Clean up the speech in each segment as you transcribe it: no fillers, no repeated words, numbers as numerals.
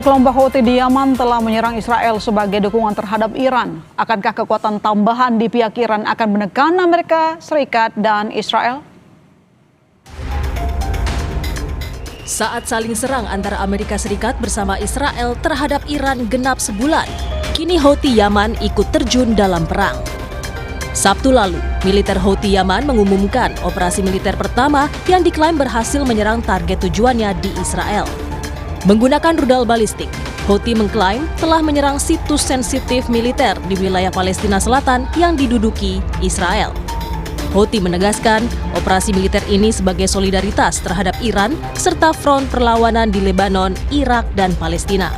Kelompok Houthi di Yaman telah menyerang Israel sebagai dukungan terhadap Iran. Akankah kekuatan tambahan di pihak Iran akan menekan Amerika Serikat dan Israel? Saat saling serang antara Amerika Serikat bersama Israel terhadap Iran genap sebulan, kini Houthi Yaman ikut terjun dalam perang. Sabtu lalu, militer Houthi Yaman mengumumkan operasi militer pertama yang diklaim berhasil menyerang target tujuannya di Israel. Menggunakan rudal balistik, Houthi mengklaim telah menyerang situs sensitif militer di wilayah Palestina Selatan yang diduduki Israel. Houthi menegaskan operasi militer ini sebagai solidaritas terhadap Iran serta front perlawanan di Lebanon, Irak, dan Palestina.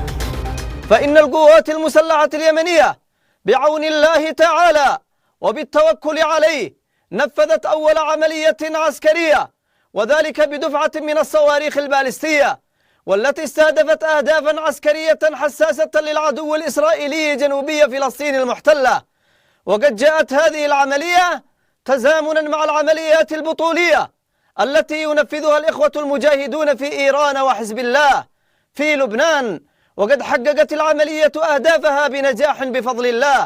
فإن القوات المسلحة اليمنية بعون الله تعالى وبالتوكل عليه نفذت أول عملية عسكرية وذلك بدفعة من الصواريخ البالستية والتي استهدفت أهدافا عسكرية حساسة للعدو الإسرائيلي جنوبي فلسطين المحتلة. وقد جاءت هذه العملية تزامنا مع العمليات البطولية التي ينفذها الإخوة المجاهدون في إيران وحزب الله في لبنان، وقد حققت العملية أهدافها بنجاح بفضل الله.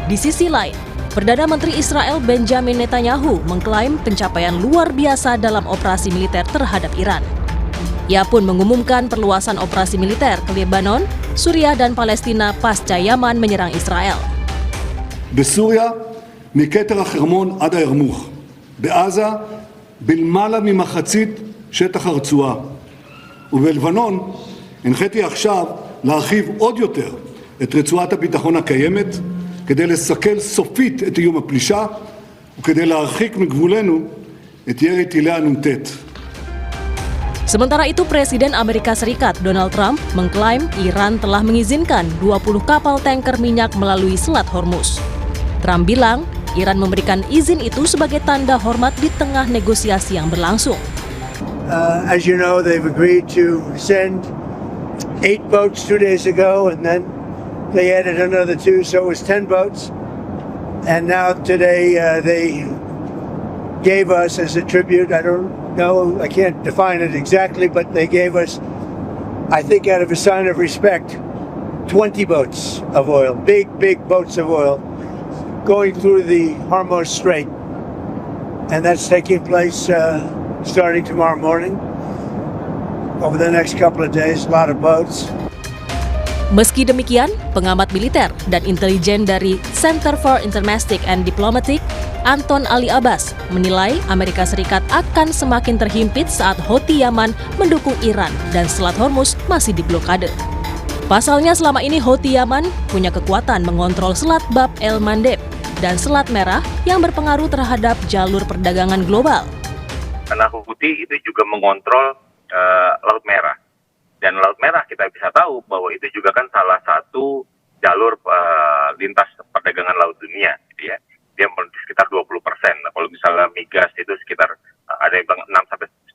Di sisi lain, Perdana Menteri Israel Benjamin Netanyahu mengklaim pencapaian luar biasa dalam operasi militer terhadap Iran. Ia pun mengumumkan perluasan operasi militer ke Lebanon, Suriah, dan Palestina pasca Yaman menyerang Israel. בסוריה, מכתר החרמון עד הירמוך. בעזה, בלמעלה ממחצית שטח הרצועה. ובלבנון, הנחיתי עכשיו להרחיב עוד יותר את רצועת הביטחון הקיימת, כדי לסכל סופית את איום הפלישה, וכדי להרחיק מגבולנו את ירי טילי הנ"ט. Sementara itu, Presiden Amerika Serikat Donald Trump mengklaim Iran telah mengizinkan 20 kapal tanker minyak melalui Selat Hormuz. Trump bilang Iran memberikan izin itu sebagai tanda hormat di tengah negosiasi yang berlangsung. As you know, they've agreed to send 8 boats 2 days ago, and then they added another 2, so it was 10 boats. And now today they gave us as a tribute, I don't know, I can't define it exactly, but they gave us, I think out of a sign of respect, 20 boats of oil, big boats of oil, going through the Hormuz Strait. And that's taking place starting tomorrow morning. Over the next couple of days, a lot of boats. Meski demikian, pengamat militer dan intelijen dari Center for Intermestic and Diplomatic, Anton Ali Abbas, menilai Amerika Serikat akan semakin terhimpit saat Houthi Yaman mendukung Iran dan Selat Hormuz masih diblokade. Pasalnya selama ini Houthi Yaman punya kekuatan mengontrol Selat Bab el-Mandeb dan Selat Merah yang berpengaruh terhadap jalur perdagangan global. Karena Houthi itu juga mengontrol Laut Merah. Dan Laut Merah kita bisa tahu bahwa itu juga kan salah satu jalur lintas perdagangan laut dunia, gitu ya. Dia sekitar 20%. Nah, kalau misalnya migas itu sekitar ada yang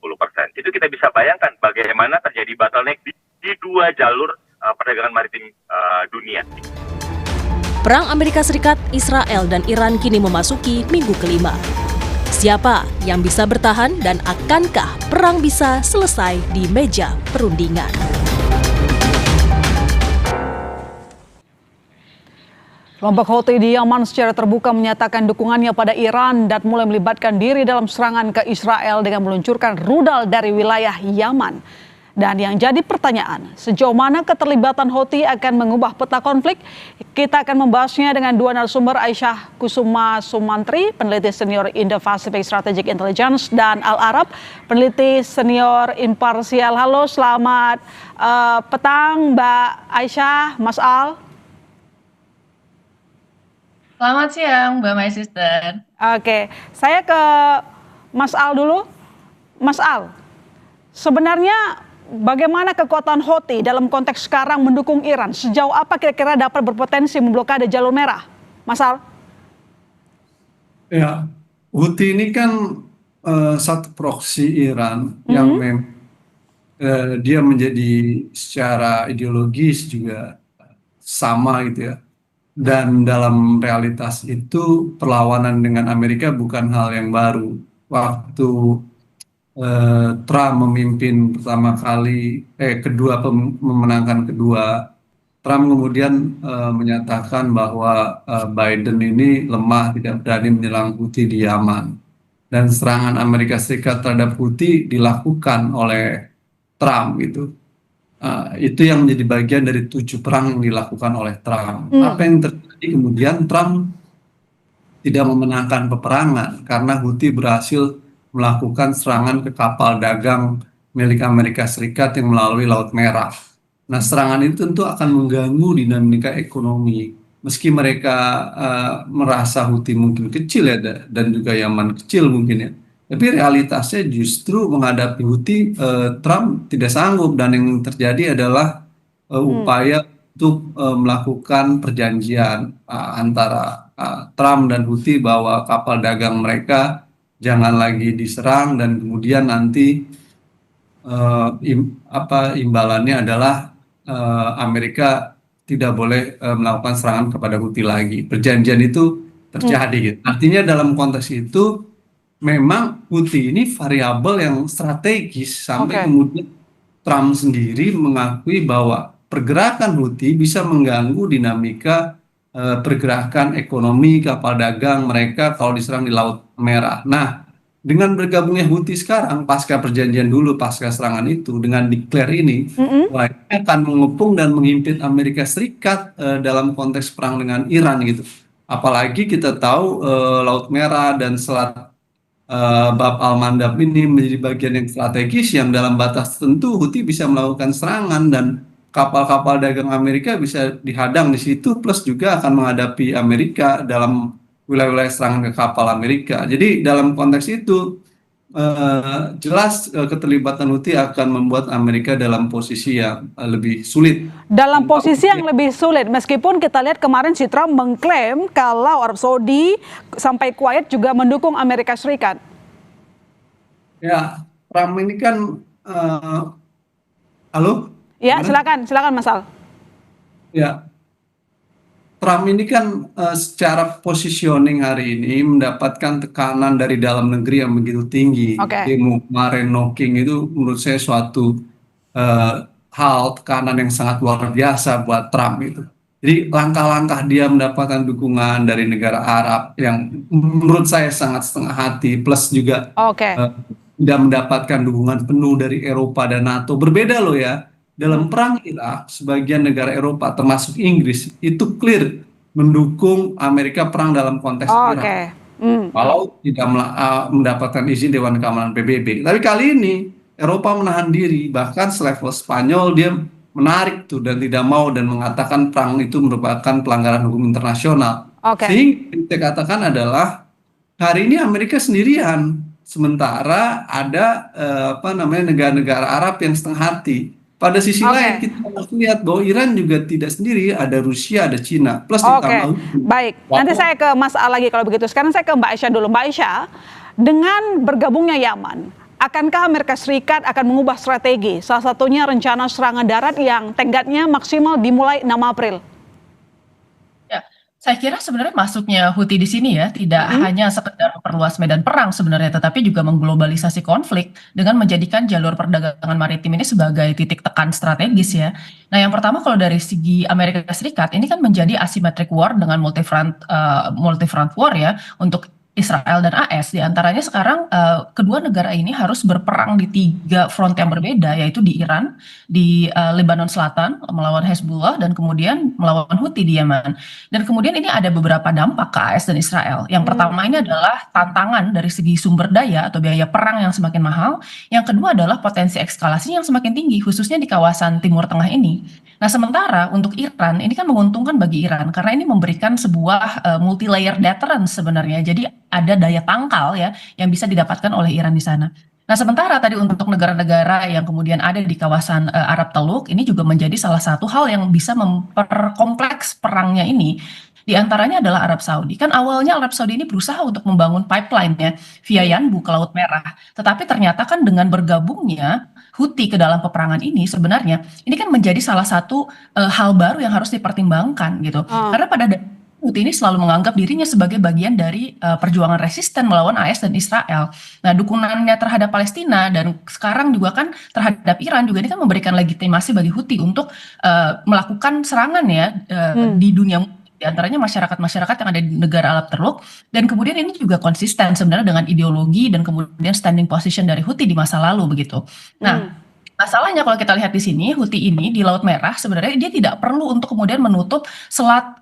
6-10%. Itu kita bisa bayangkan bagaimana terjadi bottleneck di dua jalur perdagangan maritim dunia. Perang Amerika Serikat, Israel, dan Iran kini memasuki minggu kelima. Siapa yang bisa bertahan dan akankah perang bisa selesai di meja perundingan? Kelompok Houthi di Yaman secara terbuka menyatakan dukungannya pada Iran dan mulai melibatkan diri dalam serangan ke Israel dengan meluncurkan rudal dari wilayah Yaman. Dan yang jadi pertanyaan, sejauh mana keterlibatan Houthi akan mengubah peta konflik? Kita akan membahasnya dengan dua narasumber, Aisyah Kusuma Sumantri, peneliti senior Indo-Pacific Strategic Intelligence, dan Al-Arab, peneliti senior imparsial. Halo, selamat petang Mbak Aisyah, Mas Al. Selamat siang, Mbak My Sister. Oke, saya ke Mas Al dulu. Mas Al, sebenarnya bagaimana kekuatan Houthi dalam konteks sekarang mendukung Iran? Sejauh apa kira-kira dapat berpotensi memblokade jalur merah? Mas Al? Ya, Houthi ini kan satu proksi Iran yang dia menjadi secara ideologis juga sama gitu ya. Dan dalam realitas itu perlawanan dengan Amerika bukan hal yang baru. Waktu Trump memimpin pertama kali, memenangkan kedua, Trump kemudian menyatakan bahwa Biden ini lemah, tidak berani menyerang Houthi di Yaman. Dan serangan Amerika Serikat terhadap Houthi dilakukan oleh Trump gitu. Itu yang menjadi bagian dari 7 perang yang dilakukan oleh Trump. Apa yang terjadi kemudian Trump tidak memenangkan peperangan karena Houthi berhasil melakukan serangan ke kapal dagang milik Amerika Serikat yang melalui Laut Merah. Nah, serangan itu tentu akan mengganggu dinamika ekonomi. Meski mereka merasa Houthi mungkin kecil ya, dan juga Yaman kecil mungkin ya. Tapi realitasnya justru menghadapi Houthi, Trump tidak sanggup, dan yang terjadi adalah upaya untuk melakukan perjanjian antara Trump dan Houthi bahwa kapal dagang mereka jangan lagi diserang, dan kemudian nanti imbalannya adalah Amerika tidak boleh melakukan serangan kepada Houthi lagi. Perjanjian itu terjadi gitu. Artinya dalam konteks itu memang Houthi ini variabel yang strategis sampai kemudian Trump sendiri mengakui bahwa pergerakan Houthi bisa mengganggu dinamika pergerakan ekonomi kapal dagang mereka kalau diserang di Laut Merah. Nah, dengan bergabungnya Houthi sekarang, pasca perjanjian dulu, pasca serangan itu, dengan declare ini, akan mengepung dan menghimpit Amerika Serikat dalam konteks perang dengan Iran gitu. Apalagi kita tahu Laut Merah dan Selat Bab al-Mandab ini menjadi bagian yang strategis yang dalam batas tertentu Houthi bisa melakukan serangan, dan kapal-kapal dagang Amerika bisa dihadang di situ, plus juga akan menghadapi Amerika dalam wilayah-wilayah serangan ke kapal Amerika. Jadi dalam konteks itu jelas keterlibatan Houthi akan membuat Amerika dalam posisi yang lebih sulit. Dalam posisi yang lebih sulit, meskipun kita lihat kemarin si Trump mengklaim kalau Arab Saudi sampai Kuwait juga mendukung Amerika Serikat. Ya, Trump ini kan, halo? Ya, silakan Mas Al. Ya, Trump ini kan secara positioning hari ini mendapatkan tekanan dari dalam negeri yang begitu tinggi. Demo kemarin knocking itu menurut saya suatu hal tekanan yang sangat luar biasa buat Trump itu. Jadi langkah-langkah dia mendapatkan dukungan dari negara Arab yang menurut saya sangat setengah hati, plus juga tidak mendapatkan dukungan penuh dari Eropa dan NATO. Berbeda loh ya. Dalam perang Irak, sebagian negara Eropa termasuk Inggris itu clear mendukung Amerika perang dalam konteks Irak. Walau tidak mendapatkan izin Dewan Keamanan PBB. Tapi kali ini Eropa menahan diri, bahkan selevel Spanyol dia menarik tuh dan tidak mau dan mengatakan perang itu merupakan pelanggaran hukum internasional. Sehingga yang saya katakan adalah hari ini Amerika sendirian, sementara ada negara-negara Arab yang setengah hati. Pada sisi lain kita harus lihat bahwa Iran juga tidak sendiri, ada Rusia, ada Cina, plus ditambah. Baik, nanti saya ke Mas Al lagi kalau begitu. Sekarang saya ke Mbak Aisyah dulu. Mbak Aisyah, dengan bergabungnya Yaman, akankah Amerika Serikat akan mengubah strategi? Salah satunya rencana serangan darat yang tenggatnya maksimal dimulai 6 April. Saya kira sebenarnya masuknya Houthi di sini ya tidak hanya sekedar memperluas medan perang sebenarnya, tetapi juga mengglobalisasi konflik dengan menjadikan jalur perdagangan maritim ini sebagai titik tekan strategis ya. Nah, yang pertama kalau dari segi Amerika Serikat ini kan menjadi asymmetric war dengan multi-front war ya untuk Israel dan AS. Di antaranya sekarang kedua negara ini harus berperang di 3 front yang berbeda, yaitu di Iran, di Lebanon Selatan melawan Hezbollah, dan kemudian melawan Houthi di Yaman. Dan kemudian ini ada beberapa dampak ke AS dan Israel. Yang pertama ini adalah tantangan dari segi sumber daya atau biaya perang yang semakin mahal. Yang kedua adalah potensi eskalasi yang semakin tinggi, khususnya di kawasan Timur Tengah ini. Nah, sementara untuk Iran, ini kan menguntungkan bagi Iran karena ini memberikan sebuah multi-layer deterrence sebenarnya. Jadi ada daya tangkal ya yang bisa didapatkan oleh Iran di sana. Nah, sementara tadi untuk negara-negara yang kemudian ada di kawasan Arab Teluk, ini juga menjadi salah satu hal yang bisa memperkompleks perangnya ini. Di antaranya adalah Arab Saudi. Kan awalnya Arab Saudi ini berusaha untuk membangun pipeline ya via Yanbu ke Laut Merah. Tetapi ternyata kan dengan bergabungnya Houthi ke dalam peperangan ini sebenarnya ini kan menjadi salah satu hal baru yang harus dipertimbangkan gitu. Karena Houthi ini selalu menganggap dirinya sebagai bagian dari perjuangan resisten melawan AS dan Israel. Nah, dukungannya terhadap Palestina dan sekarang juga kan terhadap Iran juga ini kan memberikan legitimasi bagi Houthi untuk melakukan serangan ya di dunia, di antaranya masyarakat-masyarakat yang ada di negara Arab Teluk, dan kemudian ini juga konsisten sebenarnya dengan ideologi dan kemudian standing position dari Houthi di masa lalu begitu. Nah, masalahnya kalau kita lihat di sini, Houthi ini di Laut Merah sebenarnya dia tidak perlu untuk kemudian menutup selat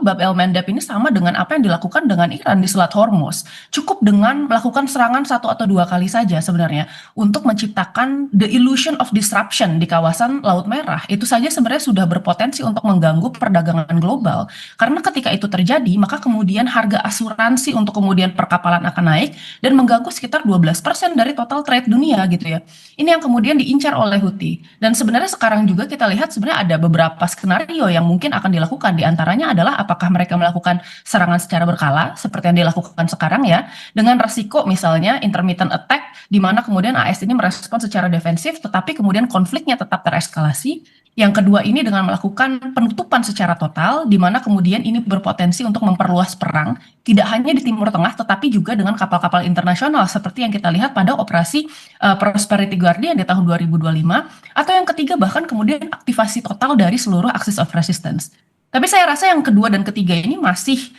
Bab el Mandeb ini sama dengan apa yang dilakukan dengan Iran di Selat Hormuz. Cukup dengan melakukan serangan 1 atau 2 kali saja sebenarnya untuk menciptakan the illusion of disruption di kawasan Laut Merah. Itu saja sebenarnya sudah berpotensi untuk mengganggu perdagangan global. Karena ketika itu terjadi, maka kemudian harga asuransi untuk kemudian perkapalan akan naik dan mengganggu sekitar 12% dari total trade dunia gitu ya. Ini yang kemudian diincar oleh Houthi. Dan sebenarnya sekarang juga kita lihat sebenarnya ada beberapa skenario yang mungkin akan dilakukan. Di antaranya adalah apakah mereka melakukan serangan secara berkala seperti yang dilakukan sekarang ya, dengan resiko misalnya intermittent attack di mana kemudian AS ini merespon secara defensif tetapi kemudian konfliknya tetap tereskalasi. Yang kedua ini dengan melakukan penutupan secara total, di mana kemudian ini berpotensi untuk memperluas perang, tidak hanya di Timur Tengah, tetapi juga dengan kapal-kapal internasional, seperti yang kita lihat pada operasi Prosperity Guardian di tahun 2025, atau yang ketiga bahkan kemudian aktivasi total dari seluruh Axis of Resistance. Tapi saya rasa yang kedua dan ketiga ini masih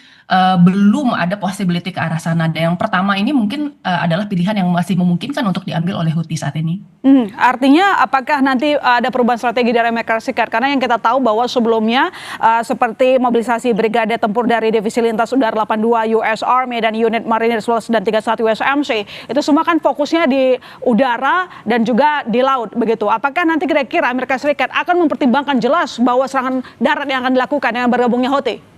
belum ada possibility ke arah sana. Dan yang pertama ini mungkin adalah pilihan yang masih memungkinkan untuk diambil oleh Houthi saat ini. Artinya apakah nanti ada perubahan strategi dari Amerika Serikat? Karena yang kita tahu bahwa sebelumnya seperti mobilisasi Brigade Tempur dari Divisi Lintas Udara 82 US Army dan unit Mariners dan 31 USMC, itu semua kan fokusnya di udara dan juga di laut begitu. Apakah nanti kira-kira Amerika Serikat akan mempertimbangkan jelas bahwa serangan darat yang akan dilakukan dengan bergabungnya Houthi?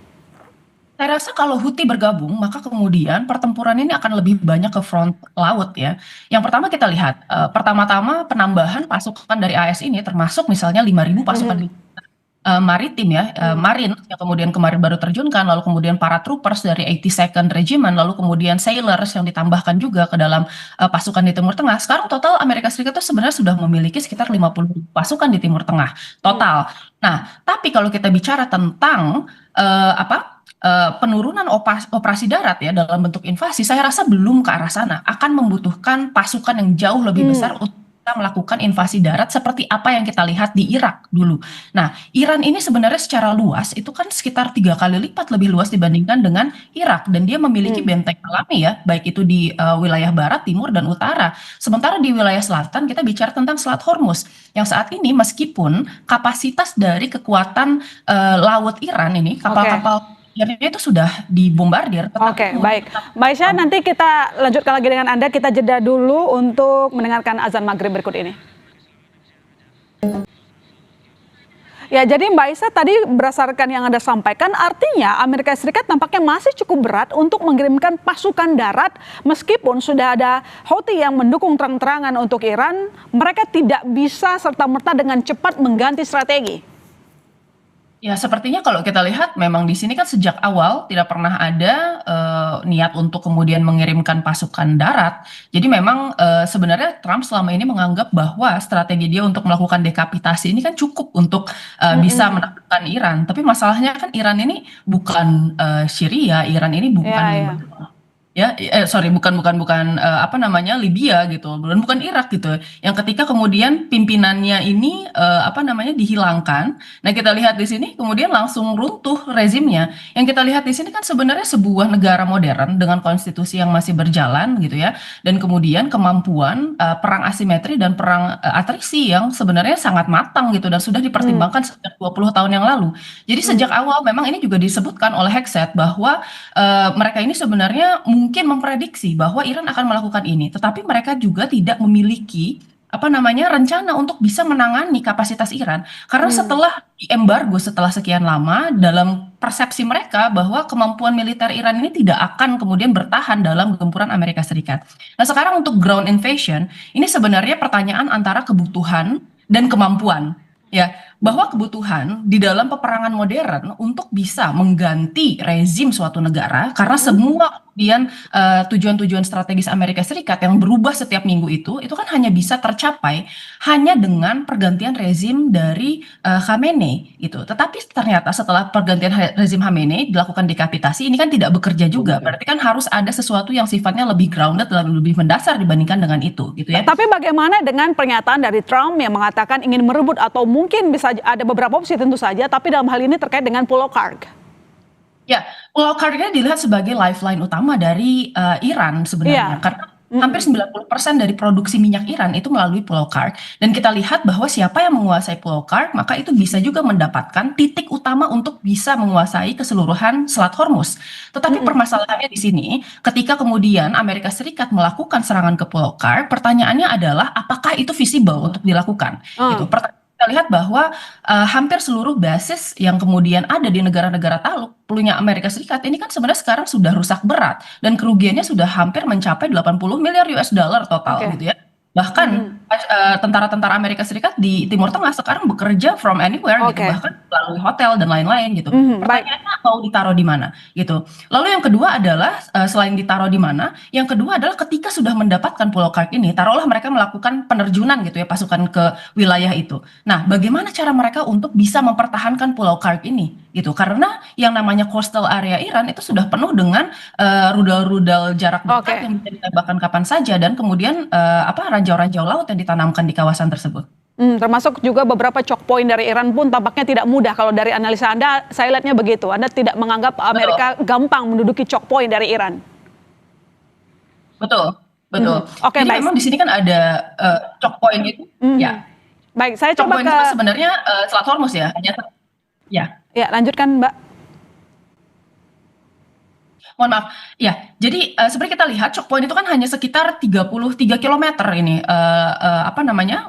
Saya rasa kalau Houthi bergabung, maka kemudian pertempuran ini akan lebih banyak ke front laut ya. Yang pertama kita lihat, pertama-tama penambahan pasukan dari AS ini termasuk misalnya 5.000 pasukan maritim ya, Marine yang kemudian kemarin baru terjunkan, lalu kemudian para troopers dari 82nd Regiment, lalu kemudian sailors yang ditambahkan juga ke dalam pasukan di Timur Tengah. Sekarang total Amerika Serikat itu sebenarnya sudah memiliki sekitar 50 pasukan di Timur Tengah total. Nah, tapi kalau kita bicara tentang penurunan operasi darat ya dalam bentuk invasi, saya rasa belum ke arah sana. Akan membutuhkan pasukan yang jauh lebih besar untuk kita melakukan invasi darat seperti apa yang kita lihat di Irak dulu. Nah, Iran ini sebenarnya secara luas itu kan sekitar 3 kali lipat lebih luas dibandingkan dengan Irak, dan dia memiliki benteng alami ya, baik itu di wilayah barat, timur, dan utara. Sementara di wilayah selatan kita bicara tentang Selat Hormuz yang saat ini meskipun kapasitas dari kekuatan laut Iran ini kapal-kapal itu sudah dibombardir. Oke, baik. Mbak Aisyah, nanti kita lanjutkan lagi dengan Anda. Kita jeda dulu untuk mendengarkan azan maghrib berikut ini. Ya, jadi Mbak Aisyah tadi berdasarkan yang Anda sampaikan, artinya Amerika Serikat tampaknya masih cukup berat untuk mengirimkan pasukan darat meskipun sudah ada Houthi yang mendukung terang-terangan untuk Iran, mereka tidak bisa serta-merta dengan cepat mengganti strategi. Ya, sepertinya kalau kita lihat memang di sini kan sejak awal tidak pernah ada niat untuk kemudian mengirimkan pasukan darat. Jadi memang sebenarnya Trump selama ini menganggap bahwa strategi dia untuk melakukan dekapitasi ini kan cukup untuk bisa menaklukkan Iran. Tapi masalahnya kan Iran ini bukan Syria, Iran ini bukan bukan Libya gitu, dan bukan Irak gitu, yang ketika kemudian pimpinannya ini dihilangkan. Nah, kita lihat di sini kemudian langsung runtuh rezimnya. Yang kita lihat di sini kan sebenarnya sebuah negara modern dengan konstitusi yang masih berjalan gitu ya, dan kemudian kemampuan perang asimetri dan perang atrisi yang sebenarnya sangat matang gitu dan sudah dipertimbangkan sejak 20 tahun yang lalu. Jadi sejak awal memang ini juga disebutkan oleh Hegseth bahwa mereka ini sebenarnya mungkin memprediksi bahwa Iran akan melakukan ini, tetapi mereka juga tidak memiliki rencana untuk bisa menangani kapasitas Iran, karena setelah diembargo setelah sekian lama, dalam persepsi mereka bahwa kemampuan militer Iran ini tidak akan kemudian bertahan dalam gempuran Amerika Serikat. Nah, sekarang untuk ground invasion ini sebenarnya pertanyaan antara kebutuhan dan kemampuan. Ya, bahwa kebutuhan di dalam peperangan modern untuk bisa mengganti rezim suatu negara, karena semua kemudian tujuan-tujuan strategis Amerika Serikat yang berubah setiap minggu itu kan hanya bisa tercapai hanya dengan pergantian rezim dari Khamenei gitu. Tetapi ternyata setelah pergantian rezim Khamenei dilakukan dekapitasi, ini kan tidak bekerja juga. Berarti kan harus ada sesuatu yang sifatnya lebih grounded dan lebih mendasar dibandingkan dengan itu gitu ya. Tapi bagaimana dengan pernyataan dari Trump yang mengatakan ingin merebut atau mungkin bisa ada beberapa opsi tentu saja, tapi dalam hal ini terkait dengan Pulau Karg? Ya, Pulau Karg ini dilihat sebagai lifeline utama dari Iran sebenarnya, karena hampir 90% dari produksi minyak Iran itu melalui Pulau Karg. Dan kita lihat bahwa siapa yang menguasai Pulau Karg, maka itu bisa juga mendapatkan titik utama untuk bisa menguasai keseluruhan Selat Hormuz. Tetapi permasalahannya di sini, ketika kemudian Amerika Serikat melakukan serangan ke Pulau Karg, pertanyaannya adalah apakah itu visible untuk dilakukan? Gitu. Kita lihat bahwa hampir seluruh basis yang kemudian ada di negara-negara Taluk punya Amerika Serikat ini kan sebenarnya sekarang sudah rusak berat dan kerugiannya sudah hampir mencapai 80 miliar US dollar total gitu ya. Bahkan tentara-tentara Amerika Serikat di Timur Tengah sekarang bekerja from anywhere gitu, bahkan melalui hotel dan lain-lain gitu. Pertanyaannya mau ditaruh di mana gitu. Lalu yang kedua adalah selain ditaruh di mana, yang kedua adalah ketika sudah mendapatkan Pulau Karg ini, taruhlah mereka melakukan penerjunan gitu ya pasukan ke wilayah itu. Nah, bagaimana cara mereka untuk bisa mempertahankan Pulau Karg ini gitu? Karena yang namanya coastal area Iran itu sudah penuh dengan rudal-rudal jarak dekat yang bisa ditembakkan kapan saja dan kemudian ranjau-ranjau laut yang ditanamkan di kawasan tersebut. Termasuk juga beberapa choke point dari Iran pun tampaknya tidak mudah. Kalau dari analisa Anda, saya lihatnya begitu. Anda tidak menganggap Amerika gampang menduduki choke point dari Iran. Betul. Oke, jadi baik. memang di sini kan ada choke point itu. Ya. Baik, saya choke coba point itu sebenarnya Selat Hormuz ya. Ya, lanjutkan Mbak. Mohon maaf. Ya, jadi sebenarnya kita lihat choke point itu kan hanya sekitar 33 km ini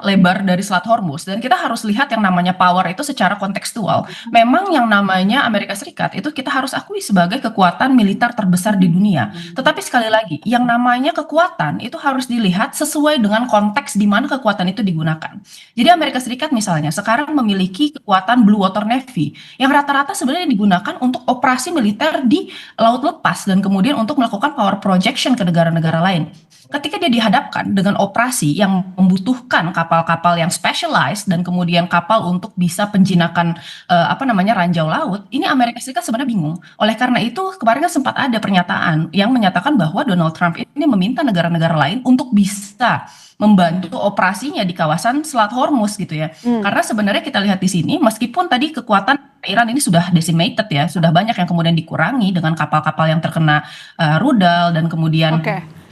lebar dari Selat Hormuz dan kita harus lihat yang namanya power itu secara kontekstual. Memang yang namanya Amerika Serikat itu kita harus akui sebagai kekuatan militer terbesar di dunia. Tetapi sekali lagi, yang namanya kekuatan itu harus dilihat sesuai dengan konteks di mana kekuatan itu digunakan. Jadi Amerika Serikat misalnya sekarang memiliki kekuatan Blue Water Navy yang rata-rata sebenarnya digunakan untuk operasi militer di laut lepas dan kemudian untuk melakukan power projection ke negara-negara lain. Ketika dia dihadapkan dengan operasi yang membutuhkan kapal-kapal yang specialized dan kemudian kapal untuk bisa penjinakan ranjau laut, ini Amerika Serikat sebenarnya bingung. Oleh karena itu kemarin kan sempat ada pernyataan yang menyatakan bahwa Donald Trump ini meminta negara-negara lain untuk bisa membantu operasinya di kawasan Selat Hormuz gitu ya. Karena sebenarnya kita lihat di sini meskipun tadi kekuatan Iran ini sudah decimated ya, sudah banyak yang kemudian dikurangi dengan kapal-kapal yang terkena rudal dan kemudian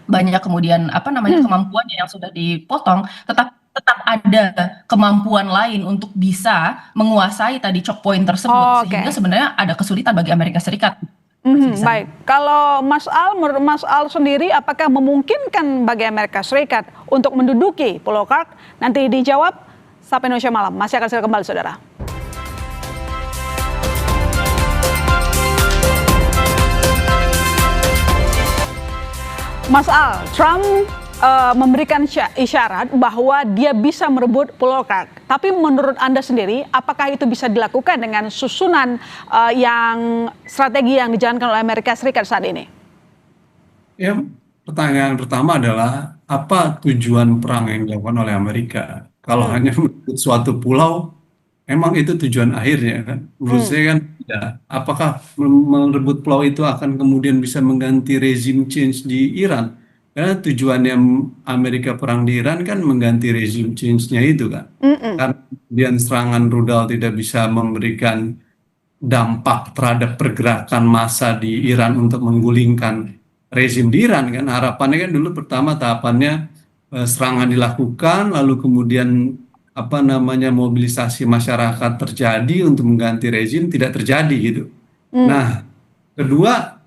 banyak kemudian kemampuannya yang sudah dipotong, tetap ada kemampuan lain untuk bisa menguasai tadi choke point tersebut sehingga sebenarnya ada kesulitan bagi Amerika Serikat. Baik, kalau menurut Mas Al sendiri, apakah memungkinkan bagi Amerika Serikat untuk menduduki Pulau Karg? Nanti dijawab Sapa Indonesia Malam. Masih akan segera kembali, saudara. Mas Al, Trump memberikan isyarat bahwa dia bisa merebut Pulau Karg. Tapi menurut Anda sendiri, apakah itu bisa dilakukan dengan susunan strategi yang dijalankan oleh Amerika Serikat saat ini? Ya, pertanyaan pertama adalah apa tujuan perang yang dilakukan oleh Amerika? Kalau hanya merebut suatu pulau, emang itu tujuan akhirnya kan? Menurut saya kan tidak. Apakah merebut pulau itu akan kemudian bisa mengganti rezim change di Iran? Karena tujuannya Amerika perang di Iran kan mengganti rezim change-nya itu kan. Karena kemudian serangan rudal tidak bisa memberikan dampak terhadap pergerakan massa di Iran untuk menggulingkan rezim di Iran kan. Harapannya kan dulu pertama tahapannya serangan dilakukan, lalu kemudian mobilisasi masyarakat terjadi untuk mengganti rezim, tidak terjadi gitu. Nah, kedua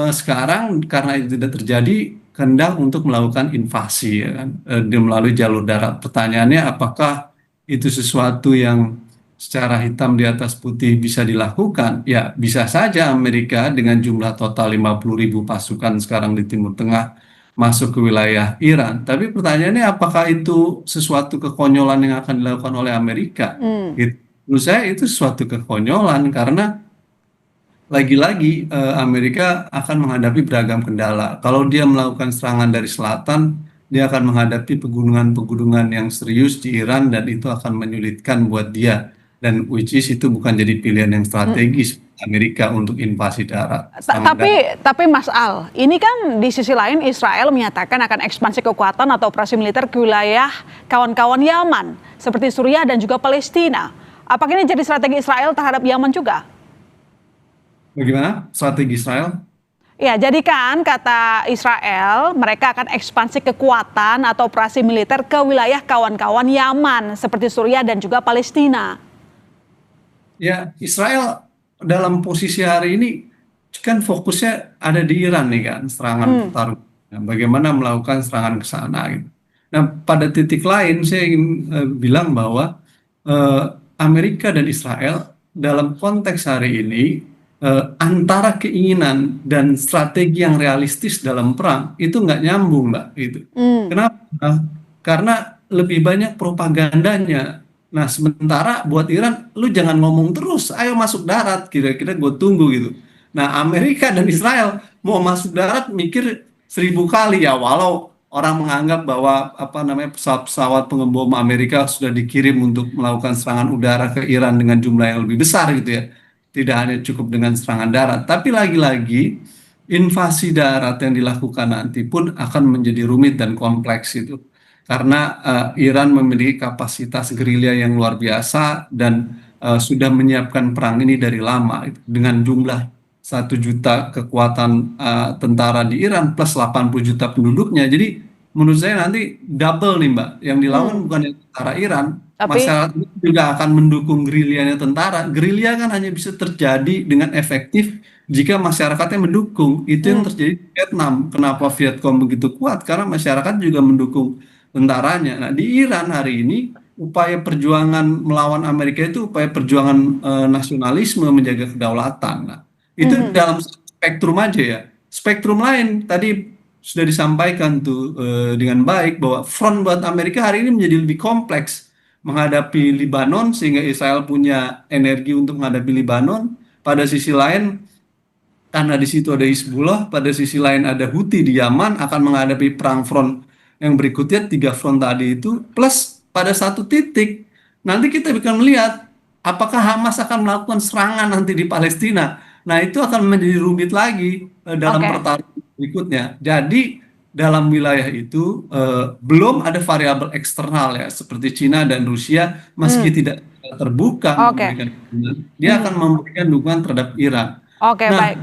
sekarang karena itu tidak terjadi, kehendak untuk melakukan invasi ya kan, melalui jalur darat. Pertanyaannya apakah itu sesuatu yang secara hitam di atas putih bisa dilakukan? Ya bisa saja Amerika dengan jumlah total 50.000 pasukan sekarang di Timur Tengah masuk ke wilayah Iran. Tapi pertanyaannya apakah itu sesuatu kekonyolan yang akan dilakukan oleh Amerika? Gitu. menurut saya itu suatu kekonyolan karena lagi-lagi Amerika akan menghadapi beragam kendala. Kalau dia melakukan serangan dari selatan, dia akan menghadapi pegunungan-pegunungan yang serius di Iran dan itu akan menyulitkan buat dia. Dan which is itu bukan jadi pilihan yang strategis Amerika untuk invasi darat. Tapi Mas Al, ini kan di sisi lain Israel menyatakan akan ekspansi kekuatan atau operasi militer ke wilayah kawan-kawan Yaman seperti Suriah dan juga Palestina. Apakah ini jadi strategi Israel terhadap Yaman juga? Bagaimana strategi Israel? Ya, jadi kan kata Israel mereka akan ekspansi kekuatan atau operasi militer ke wilayah kawan-kawan Yaman seperti Suriah dan juga Palestina. Ya, Israel dalam posisi hari ini kan fokusnya ada di Iran nih kan, serangan pertaruhan. Bagaimana melakukan serangan ke sana gitu. Nah, pada titik lain saya ingin bilang bahwa Amerika dan Israel dalam konteks hari ini antara keinginan dan strategi yang realistis dalam perang itu nggak nyambung, Mbak. Gitu. Kenapa? Karena lebih banyak propagandanya. Nah, sementara buat Iran, lu jangan ngomong terus, ayo masuk darat, kira-kira gue tunggu gitu. Nah, Amerika dan Israel mau masuk darat mikir 1000 kali ya, walau orang menganggap bahwa pesawat-pesawat pengebom Amerika sudah dikirim untuk melakukan serangan udara ke Iran dengan jumlah yang lebih besar gitu ya. Tidak hanya cukup dengan serangan darat, tapi lagi-lagi invasi darat yang dilakukan nanti pun akan menjadi rumit dan kompleks itu. Karena Iran memiliki kapasitas gerilya yang luar biasa dan sudah menyiapkan perang ini dari lama dengan jumlah 1 juta kekuatan tentara di Iran plus 80 juta penduduknya. Jadi menurut saya nanti double nih Mbak, yang dilawan bukan tentara Iran, masyarakat juga akan mendukung gerilyanya tentara. Gerilya kan hanya bisa terjadi dengan efektif jika masyarakatnya mendukung. Itu yang terjadi di Vietnam. Kenapa Vietcong begitu kuat? Karena masyarakat juga mendukung tentaranya. Nah, di Iran hari ini upaya perjuangan melawan Amerika itu upaya perjuangan nasionalisme menjaga kedaulatan. Nah, itu dalam spektrum aja ya. Spektrum lain tadi sudah disampaikan tuh dengan baik bahwa front buat Amerika hari ini menjadi lebih kompleks menghadapi Libanon sehingga Israel punya energi untuk menghadapi Libanon. Pada sisi lain karena di situ ada Hizbullah, pada sisi lain ada Houthi di Yaman akan menghadapi perang front yang berikutnya 3 front tadi itu plus pada satu titik nanti kita bisa melihat apakah Hamas akan melakukan serangan nanti di Palestina. Nah, itu akan menjadi rumit lagi dalam pertarungan berikutnya. Jadi dalam wilayah itu belum ada variabel eksternal ya seperti Cina dan Rusia meski tidak terbuka dia akan memberikan dukungan terhadap Iran. Baik.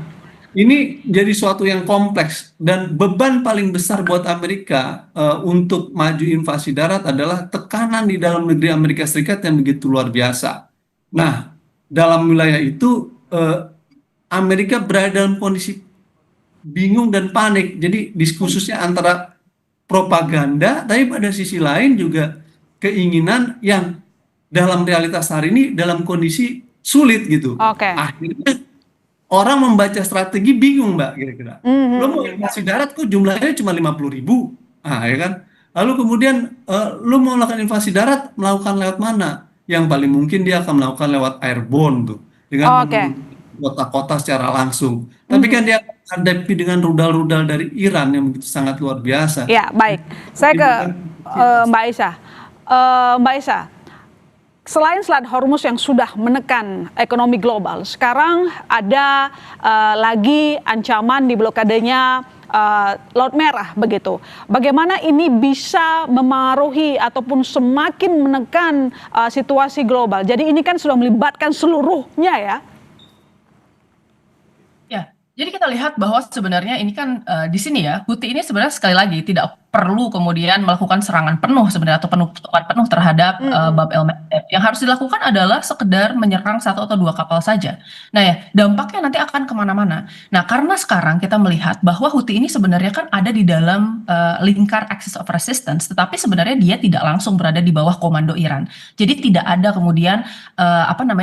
Ini jadi suatu yang kompleks dan beban paling besar buat Amerika untuk maju invasi darat adalah tekanan di dalam negeri Amerika Serikat yang begitu luar biasa. Nah, dalam wilayah itu Amerika berada dalam kondisi bingung dan panik. Jadi diskursusnya antara propaganda, tapi pada sisi lain juga keinginan yang dalam realitas hari ini dalam kondisi sulit gitu. Akhirnya orang membaca strategi bingung Mbak kira-kira. Lo mau invasi darat kok jumlahnya cuma 50.000, ya kan? Lalu kemudian lo mau melakukan invasi darat melakukan lewat mana? Yang paling mungkin dia akan melakukan lewat airborne tuh dengan kota-kota secara langsung. Tapi kan dia hadapi dengan rudal-rudal dari Iran yang begitu sangat luar biasa. Ya, baik. Saya ke Mbak Aisyah. Mbak Aisyah, selain Selat Hormuz yang sudah menekan ekonomi global, sekarang ada lagi ancaman di blokadenya Laut Merah begitu. Bagaimana ini bisa memengaruhi ataupun semakin menekan situasi global? Jadi ini kan sudah melibatkan seluruhnya ya. Jadi kita lihat bahwa sebenarnya ini kan di sini ya, Houthi ini sebenarnya sekali lagi tidak perlu kemudian melakukan serangan penuh sebenarnya atau penutupan penuh terhadap Bab el-Mandeb. Yang harus dilakukan adalah sekedar menyerang 1 atau 2 kapal saja. Nah ya, dampaknya nanti akan kemana-mana. Nah karena sekarang kita melihat bahwa Houthi ini sebenarnya kan ada di dalam lingkar axis of resistance, tetapi sebenarnya dia tidak langsung berada di bawah komando Iran. Jadi tidak ada kemudian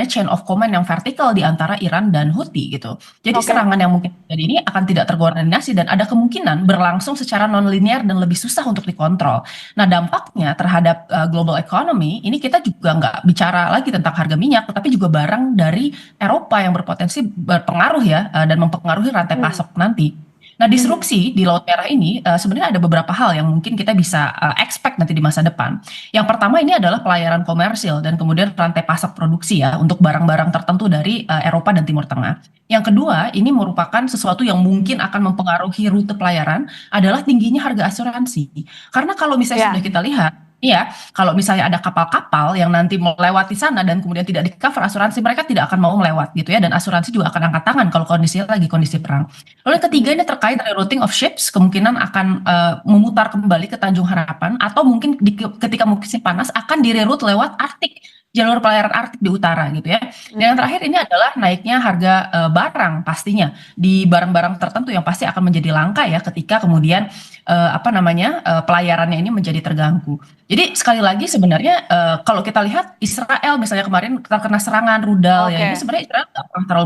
chain of command yang vertikal di antara Iran dan Houthi gitu. Jadi serangan yang mungkin terjadi ini akan tidak terkoordinasi dan ada kemungkinan berlangsung secara non-linear dan lebih susah untuk dikontrol. Nah, dampaknya terhadap global economy ini kita juga nggak bicara lagi tentang harga minyak, tetapi juga barang dari Eropa yang berpotensi berpengaruh ya dan mempengaruhi rantai pasok nanti. Nah, disrupsi di Laut Merah ini sebenarnya ada beberapa hal yang mungkin kita bisa expect nanti di masa depan. Yang pertama ini adalah pelayaran komersil dan kemudian rantai pasok produksi ya untuk barang-barang tertentu dari Eropa dan Timur Tengah. Yang kedua, ini merupakan sesuatu yang mungkin akan mempengaruhi rute pelayaran adalah tingginya harga asuransi. Karena kalau misalnya sudah kita lihat, iya, kalau misalnya ada kapal-kapal yang nanti melewati sana dan kemudian tidak di-cover asuransi, mereka tidak akan mau melewat gitu ya, dan asuransi juga akan angkat tangan kalau kondisinya lagi kondisi perang. Lalu yang ketiga ini terkait rerouting of ships, kemungkinan akan memutar kembali ke Tanjung Harapan atau mungkin ketika musim panas akan direroute lewat Arktik, jalur pelayaran Arktik di utara gitu ya. Dan yang terakhir ini adalah naiknya harga barang pastinya di barang-barang tertentu yang pasti akan menjadi langka ya ketika kemudian pelayarannya ini menjadi terganggu. Jadi sekali lagi sebenarnya kalau kita lihat Israel misalnya kemarin terkena serangan rudal ya, ini sebenarnya Israel nggak pernah terlalu